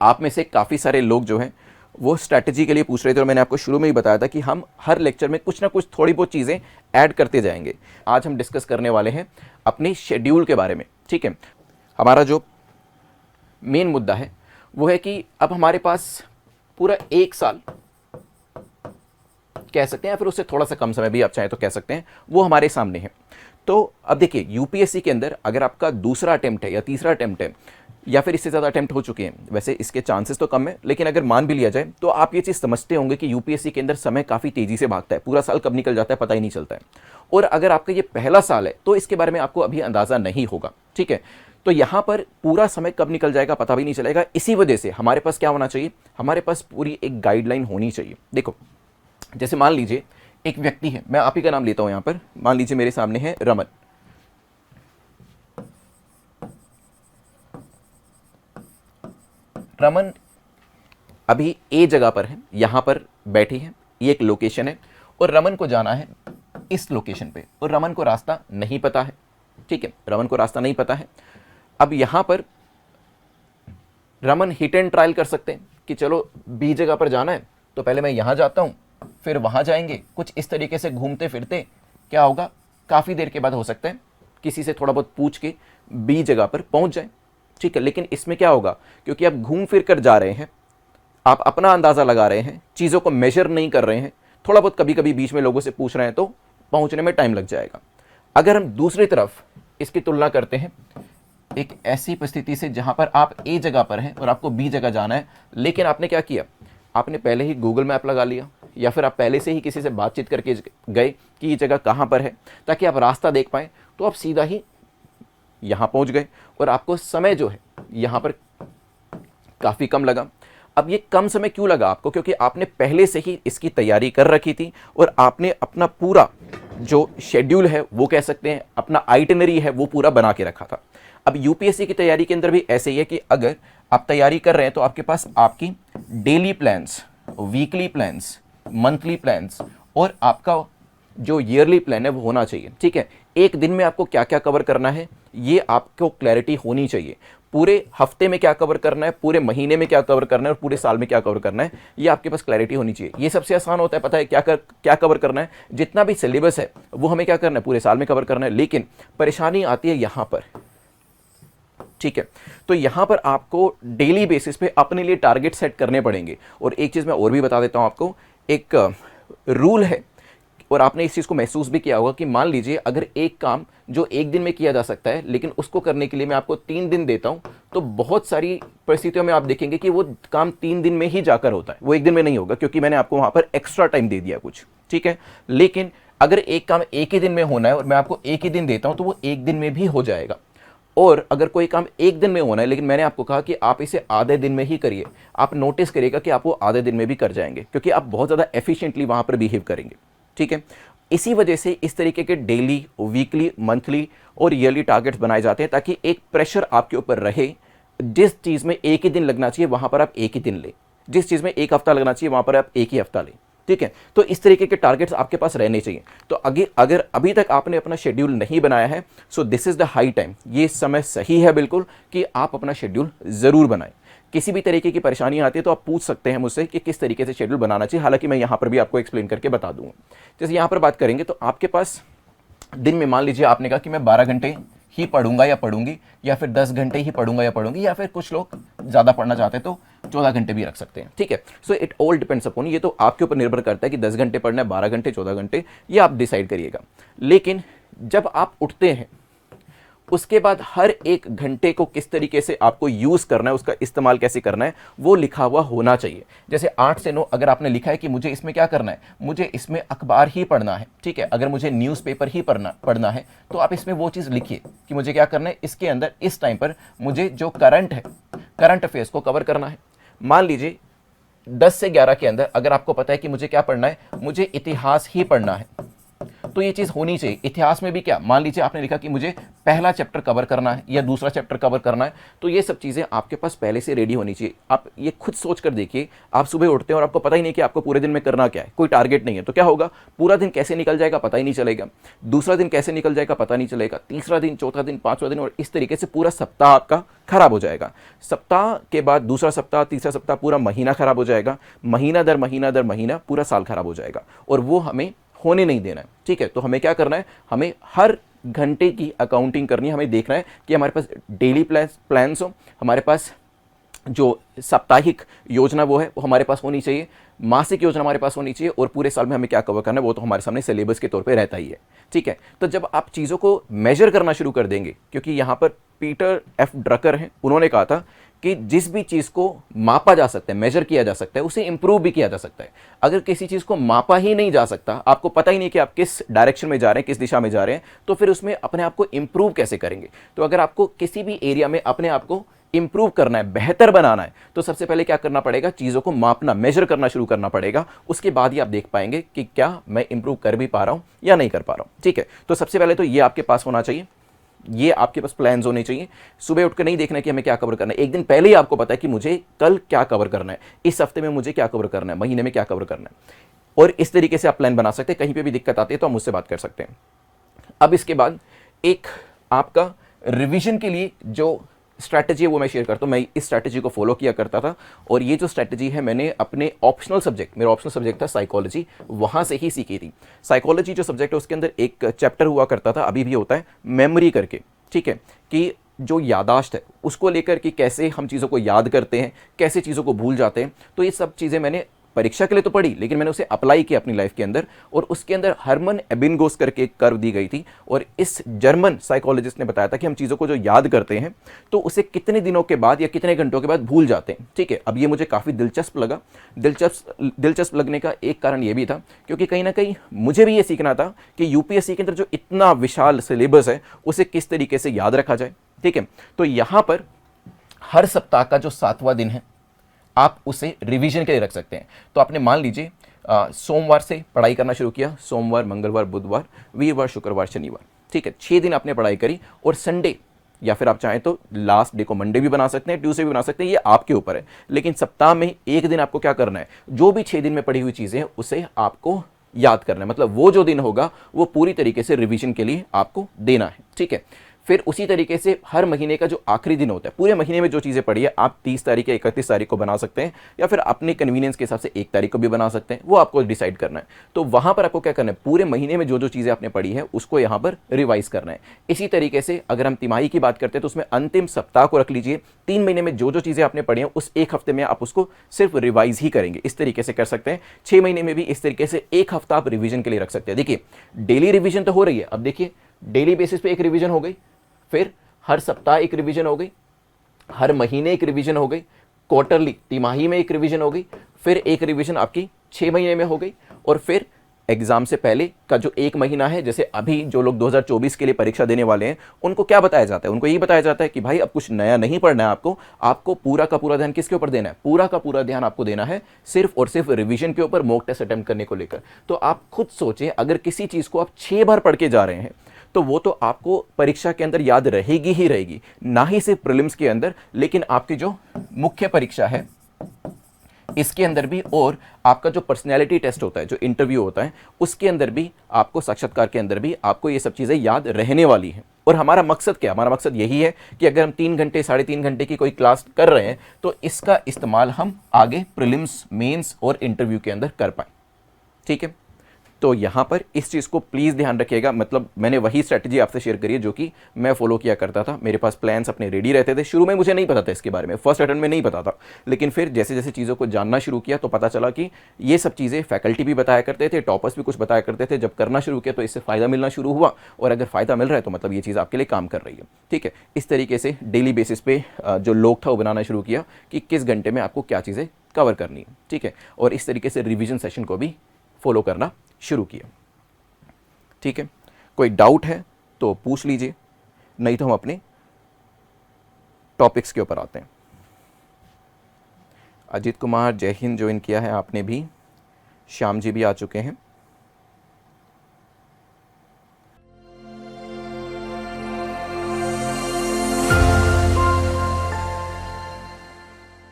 आप में से काफ़ी सारे लोग जो हैं वो स्ट्रैटेजी के लिए पूछ रहे थे और मैंने आपको शुरू में ही बताया था कि हम हर लेक्चर में कुछ ना कुछ थोड़ी बहुत चीज़ें ऐड करते जाएंगे। आज हम डिस्कस करने वाले हैं अपने शेड्यूल के बारे में। ठीक है, हमारा जो मेन मुद्दा है वो है कि अब हमारे पास पूरा 1 साल कह सकते हैं या फिर उससे थोड़ा सा कम समय भी आप चाहें तो कह सकते हैं, वो हमारे सामने है। तो अब देखिए, यूपीएससी के अंदर अगर आपका दूसरा अटेम्प्ट है या तीसरा अटेम्प्ट है या फिर इससे ज़्यादा अटेम्प्ट हो चुके हैं, वैसे इसके चांसेस तो कम है, लेकिन अगर मान भी लिया जाए तो आप ये चीज़ समझते होंगे कि यूपीएससी के अंदर समय काफ़ी तेज़ी से भागता है, पूरा साल कब निकल जाता है पता ही नहीं चलता है। और अगर आपका ये पहला साल है तो इसके बारे में आपको अभी अंदाज़ा नहीं होगा। ठीक है, तो यहाँ पर पूरा समय कब निकल जाएगा पता भी नहीं चलेगा। इसी वजह से हमारे पास क्या होना चाहिए, हमारे पास पूरी एक गाइडलाइन होनी चाहिए। देखो, जैसे मान लीजिए एक व्यक्ति है, मैं आप ही का नाम लेता हूं यहां पर, मान लीजिए मेरे सामने है रमन। रमन अभी ए जगह पर है, यहां पर बैठी है, ये एक लोकेशन है और रमन को जाना है इस लोकेशन पे और रमन को रास्ता नहीं पता है। ठीक है, रमन को रास्ता नहीं पता है। अब यहां पर रमन हिट एंड ट्रायल कर सकते हैं कि चलो बी जगह पर जाना है तो पहले मैं यहां जाता हूं, फिर वहां जाएंगे, कुछ इस तरीके से घूमते फिरते क्या होगा, काफ़ी देर के बाद हो सकता है किसी से थोड़ा बहुत पूछ के बी जगह पर पहुंच जाए। ठीक है, लेकिन इसमें क्या होगा, क्योंकि आप घूम फिर कर जा रहे हैं, आप अपना अंदाज़ा लगा रहे हैं, चीज़ों को मेजर नहीं कर रहे हैं, थोड़ा बहुत कभी कभी बीच में लोगों से पूछ रहे हैं तो पहुंचने में टाइम लग जाएगा। अगर हम दूसरी तरफ इसकी तुलना करते हैं एक ऐसी परिस्थिति से जहां पर आप ए जगह पर हैं और आपको बी जगह जाना है, लेकिन आपने क्या किया, आपने पहले ही गूगल मैप लगा लिया या फिर आप पहले से ही किसी से बातचीत करके गए कि ये जगह कहाँ पर है ताकि आप रास्ता देख पाएँ, तो आप सीधा ही यहाँ पहुँच गए और आपको समय जो है यहाँ पर काफ़ी कम लगा। अब ये कम समय क्यों लगा आपको, क्योंकि आपने पहले से ही इसकी तैयारी कर रखी थी और आपने अपना पूरा जो शेड्यूल है वो कह सकते हैं, अपना आइटिनरी है वो पूरा बना के रखा था। अब यूपीएससी की तैयारी के अंदर भी ऐसे ही है कि अगर आप तैयारी कर रहे हैं तो आपके पास आपकी daily plans, weekly plans, monthly plans और आपका जो ईयरली प्लान है वो होना चाहिए। ठीक है, एक दिन में आपको क्या क्या कवर करना है ये आपको क्लैरिटी होनी चाहिए। पूरे हफ्ते में क्या कवर करना है, पूरे महीने में क्या कवर करना है और पूरे साल में क्या कवर करना है, ये आपके पास क्लैरिटी होनी चाहिए। ये सबसे आसान होता है, पता है क्या कवर करना है, जितना भी सिलेबस है वो हमें क्या करना है, पूरे साल में कवर करना है। लेकिन परेशानी आती है यहाँ पर। ठीक है, तो यहां पर आपको डेली बेसिस पे अपने लिए टारगेट सेट करने पड़ेंगे। और एक चीज़ मैं और भी बता देता हूं आपको, एक रूल है और आपने इस चीज़ को महसूस भी किया होगा कि मान लीजिए अगर एक काम जो एक दिन में किया जा सकता है लेकिन उसको करने के लिए मैं आपको 3 दिन देता हूं, तो बहुत सारी परिस्थितियों में आप देखेंगे कि वो काम 3 दिन में ही जाकर होता है, वो एक दिन में नहीं होगा, क्योंकि मैंने आपको वहां पर एक्स्ट्रा टाइम दे दिया कुछ। ठीक है, लेकिन अगर एक काम एक ही दिन में होना है और मैं आपको एक ही दिन देता हूं तो वो एक दिन में भी हो जाएगा। और अगर कोई काम एक दिन में होना है लेकिन मैंने आपको कहा कि आप इसे आधे दिन में ही करिए, आप नोटिस करिएगा कि आप वो आधे दिन में भी कर जाएंगे, क्योंकि आप बहुत ज़्यादा एफिशिएंटली वहाँ पर बिहेव करेंगे। ठीक है, इसी वजह से इस तरीके के डेली, वीकली, मंथली और ईयरली टारगेट्स बनाए जाते हैं ताकि एक प्रेशर आपके ऊपर रहे। जिस चीज़ में एक ही दिन लगना चाहिए वहाँ पर आप एक ही दिन लें, जिस चीज़ में एक हफ्ता लगना चाहिए वहाँ पर आप एक ही हफ्ता लें। ठीक है, तो इस तरीके के टारगेट्स आपके पास रहने चाहिए। तो अगर अभी तक आपने अपना शेड्यूल नहीं बनाया है, so this is the high time, ये समय सही है बिल्कुल कि आप अपना शेड्यूल ज़रूर बनाएं। किसी भी तरीके की परेशानी आती है तो आप पूछ सकते हैं मुझसे कि किस तरीके से शेड्यूल बनाना चाहिए, हालांकि मैं यहाँ पर भी आपको एक्सप्लेन करके बता दूंगा। जैसे यहाँ पर बात करेंगे तो आपके पास दिन में मान लीजिए आपने कहा कि मैं 12 घंटे ही पढ़ूंगा या पढ़ूंगी, या फिर 10 घंटे ही पढ़ूंगा या पढ़ूंगी, या फिर कुछ लोग ज़्यादा पढ़ना चाहते हैं तो 14 घंटे भी रख सकते हैं। ठीक है, so it all depends upon, ये तो आपके ऊपर निर्भर करता है कि 10 घंटे पढ़ना है, 12 घंटे, 14 घंटे, ये आप डिसाइड करिएगा। लेकिन जब आप उठते हैं उसके बाद हर एक घंटे को किस तरीके से आपको यूज़ करना है, उसका इस्तेमाल कैसे करना है, वो लिखा हुआ होना चाहिए। जैसे 8 से 9 अगर आपने लिखा है कि मुझे इसमें क्या करना है, मुझे इसमें अखबार ही पढ़ना है। ठीक है, अगर मुझे न्यूज़पेपर ही पढ़ना है तो आप इसमें वो चीज़ लिखिए कि मुझे क्या करना है, इसके अंदर इस टाइम पर मुझे जो करंट है, करंट अफेयर्स को कवर करना है। मान लीजिए 10 से 11 के अंदर अगर आपको पता है कि मुझे क्या पढ़ना है, मुझे इतिहास ही पढ़ना है, तो ये चीज़ होनी चाहिए। इतिहास में भी क्या, मान लीजिए आपने लिखा कि मुझे पहला चैप्टर कवर करना है या दूसरा चैप्टर कवर करना है, तो ये सब चीज़ें आपके पास पहले से रेडी होनी चाहिए। आप ये खुद सोच कर देखिए, आप सुबह उठते हैं और आपको पता ही नहीं कि आपको पूरे दिन में करना क्या है, कोई टारगेट नहीं है, तो क्या होगा, पूरा दिन कैसे निकल जाएगा पता ही नहीं चलेगा, दूसरा दिन कैसे निकल जाएगा पता नहीं चलेगा, तीसरा दिन, चौथा दिन, पांचवा दिन, और इस तरीके से पूरा सप्ताह आपका खराब हो जाएगा। सप्ताह के बाद दूसरा सप्ताह, तीसरा सप्ताह, पूरा महीना खराब हो जाएगा, महीना दर महीना दर महीना पूरा साल खराब हो जाएगा, और वो हमें होने नहीं देना है। ठीक है, तो हमें क्या करना है, हमें हर घंटे की अकाउंटिंग करनी है। हमें देखना है कि हमारे पास डेली प्लान्स हो, हमारे पास जो साप्ताहिक योजना वो है वो हमारे पास होनी चाहिए, मासिक योजना हमारे पास होनी चाहिए, और पूरे साल में हमें क्या कवर करना है वो तो हमारे सामने सिलेबस के तौर पे रहता ही है। ठीक है, तो जब आप चीज़ों को मेजर करना शुरू कर देंगे, क्योंकि यहाँ पर पीटर एफ ड्रकर हैं, उन्होंने कहा था कि जिस भी चीज़ को मापा जा सकता है, मेजर किया जा सकता है, उसे इंप्रूव भी किया जा सकता है। अगर किसी चीज़ को मापा ही नहीं जा सकता, आपको पता ही नहीं कि आप किस डायरेक्शन में जा रहे हैं, किस दिशा में जा रहे हैं, तो फिर उसमें अपने आप को इंप्रूव कैसे करेंगे। तो अगर आपको किसी भी एरिया में अपने आप को इंप्रूव करना है, बेहतर बनाना है, तो सबसे पहले क्या करना पड़ेगा, चीज़ों को मापना, मेजर करना शुरू करना पड़ेगा। उसके बाद ही आप देख पाएंगे कि क्या मैं इंप्रूव कर भी पा रहा हूं या नहीं कर पा रहा हूं। ठीक है, तो सबसे पहले तो ये आपके पास होना चाहिए, ये आपके पास प्लान्स होने चाहिए। सुबह उठकर नहीं देखना है कि हमें क्या कवर करना है, एक दिन पहले ही आपको पता है कि मुझे कल क्या कवर करना है, इस हफ्ते में मुझे क्या कवर करना है, महीने में क्या कवर करना है, और इस तरीके से आप प्लान बना सकते हैं। कहीं पे भी दिक्कत आती है तो आप मुझसे बात कर सकते हैं। अब इसके बाद एक आपका रिवीजन के लिए जो स्ट्रैटेजी है वो मैं शेयर करता हूँ। मैं इस स्ट्रैटेजी को फॉलो किया करता था, और ये जो स्ट्रैटेजी है मैंने अपने ऑप्शनल सब्जेक्ट, मेरा ऑप्शनल सब्जेक्ट था साइकोलॉजी, वहाँ से ही सीखी थी। साइकोलॉजी जो सब्जेक्ट है उसके अंदर एक चैप्टर हुआ करता था, अभी भी होता है, मेमोरी करके। ठीक है, कि जो यादाश्त है उसको लेकर कि कैसे हम चीज़ों को याद करते हैं, कैसे चीज़ों को भूल जाते हैं। तो ये सब चीज़ें मैंने परीक्षा के लिए तो पढ़ी, लेकिन मैंने उसे अप्लाई किया अपनी लाइफ के अंदर, और उसके अंदर हरमन एबिंगोस करके एक कर्व दी गई थी, और इस जर्मन साइकोलॉजिस्ट ने बताया था कि हम चीज़ों को जो याद करते हैं तो उसे कितने दिनों के बाद या कितने घंटों के बाद भूल जाते हैं। ठीक है, अब ये मुझे काफ़ी दिलचस्प लगा। दिलचस्प लगने का एक कारण ये भी था क्योंकि कहीं ना कहीं मुझे भी ये सीखना था कि यूपीएससी के अंदर जो इतना विशाल सिलेबस है उसे किस तरीके से याद रखा जाए। ठीक है, तो यहाँ पर हर सप्ताह का जो 7वां दिन है आप उसे रिवीजन के लिए रख सकते हैं। तो आपने मान लीजिए सोमवार से पढ़ाई करना शुरू किया, सोमवार, मंगलवार, बुधवार, वीरवार, शुक्रवार, शनिवार। ठीक है, 6 दिन आपने पढ़ाई करी, और संडे या फिर आप चाहें तो लास्ट डे को मंडे भी बना सकते हैं, ट्यूसडे भी बना सकते हैं, ये आपके ऊपर है। लेकिन सप्ताह में एक दिन आपको क्या करना है, जो भी 6 दिन में पढ़ी हुई चीज़ें हैं उसे आपको याद करना है। मतलब वो जो दिन होगा वो पूरी तरीके से रिवीजन के लिए आपको देना है। ठीक है, फिर उसी तरीके से हर महीने का जो आखिरी दिन होता है, पूरे महीने में जो चीज़ें पढ़ी है आप 30 तारीख या 31 तारीख को बना सकते हैं, या फिर अपने कन्वीनियंस के हिसाब से 1 तारीख को भी बना सकते हैं, वो आपको डिसाइड करना है। तो वहाँ पर आपको क्या करना है, पूरे महीने में जो जो चीज़ें आपने पढ़ी है उसको यहाँ पर रिवाइज करना है। इसी तरीके से अगर हम तिमाही की बात करते हैं तो उसमें अंतिम सप्ताह को रख लीजिए, 3 महीने में जो जो चीज़ें आपने पढ़ी हैं उस एक हफ्ते में आप उसको सिर्फ रिवाइज ही करेंगे, इस तरीके से कर सकते हैं। 6 महीने में भी इस तरीके से एक हफ्ता आप रिविजन के लिए रख सकते हैं। देखिए डेली रिविजन तो हो रही है, अब देखिए डेली बेसिस पे एक रिविजन हो गई, फिर हर सप्ताह एक रिवीजन हो गई, हर महीने एक रिवीजन हो गई, क्वार्टरली तिमाही में एक रिवीजन हो गई, फिर एक रिवीजन आपकी 6 महीने में हो गई, और फिर एग्जाम से पहले का जो 1 महीना है, जैसे अभी जो लोग 2024 के लिए परीक्षा देने वाले हैं उनको क्या बताया जाता है, उनको यही बताया जाता है कि भाई अब कुछ नया नहीं पढ़ना है, आपको पूरा का पूरा ध्यान किसके ऊपर देना है, पूरा का पूरा ध्यान आपको देना है सिर्फ और सिर्फ रिवीजन के ऊपर, मॉक टेस्ट अटेम्प्ट करने को लेकर। तो आप खुद सोचें, अगर किसी चीज़ को आप 6 बार पढ़ के जा रहे हैं तो वो तो आपको परीक्षा के अंदर याद रहेगी ही रहेगी, ना ही सिर्फ प्रीलिम्स के अंदर, लेकिन आपकी जो मुख्य परीक्षा है इसके अंदर भी, और आपका जो पर्सनैलिटी टेस्ट होता है, जो इंटरव्यू होता है, उसके अंदर भी आपको, साक्षात्कार के अंदर भी आपको ये सब चीज़ें याद रहने वाली हैं। और हमारा मकसद क्या है, हमारा मकसद यही है कि अगर हम 3 घंटे 3.5 घंटे की कोई क्लास कर रहे हैं तो इसका इस्तेमाल हम आगे प्रीलिम्स, मेंस और इंटरव्यू के अंदर कर पाएं। ठीक है, तो यहाँ पर इस चीज़ को प्लीज़ ध्यान रखिएगा। मतलब मैंने वही स्ट्रैटेजी आपसे शेयर करी है जो कि मैं फॉलो किया करता था। मेरे पास प्लान्स अपने रेडी रहते थे। शुरू में मुझे नहीं पता था इसके बारे में, फर्स्ट अटेम्प्ट में नहीं पता था, लेकिन फिर जैसे जैसे चीज़ों को जानना शुरू किया तो पता चला कि ये सब चीज़ें फैकल्टी भी बताया करते थे, टॉपर्स भी कुछ बताया करते थे। जब करना शुरू किया तो इससे फ़ायदा मिलना शुरू हुआ, और अगर फ़ायदा मिल रहा है तो मतलब ये चीज़ आपके लिए काम कर रही है। ठीक है, इस तरीके से डेली बेसिस पे जो लोग था वो बनाना शुरू किया कि किस घंटे में आपको क्या चीज़ें कवर करनी है। ठीक है, और इस तरीके से रिविजन सेशन को भी फॉलो करना शुरू किया। ठीक है, कोई डाउट है तो पूछ लीजिए, नहीं तो हम अपने टॉपिक्स के ऊपर आते हैं। अजीत कुमार जय हिंद ज्वाइन किया है आपने भी, श्याम जी भी आ चुके हैं।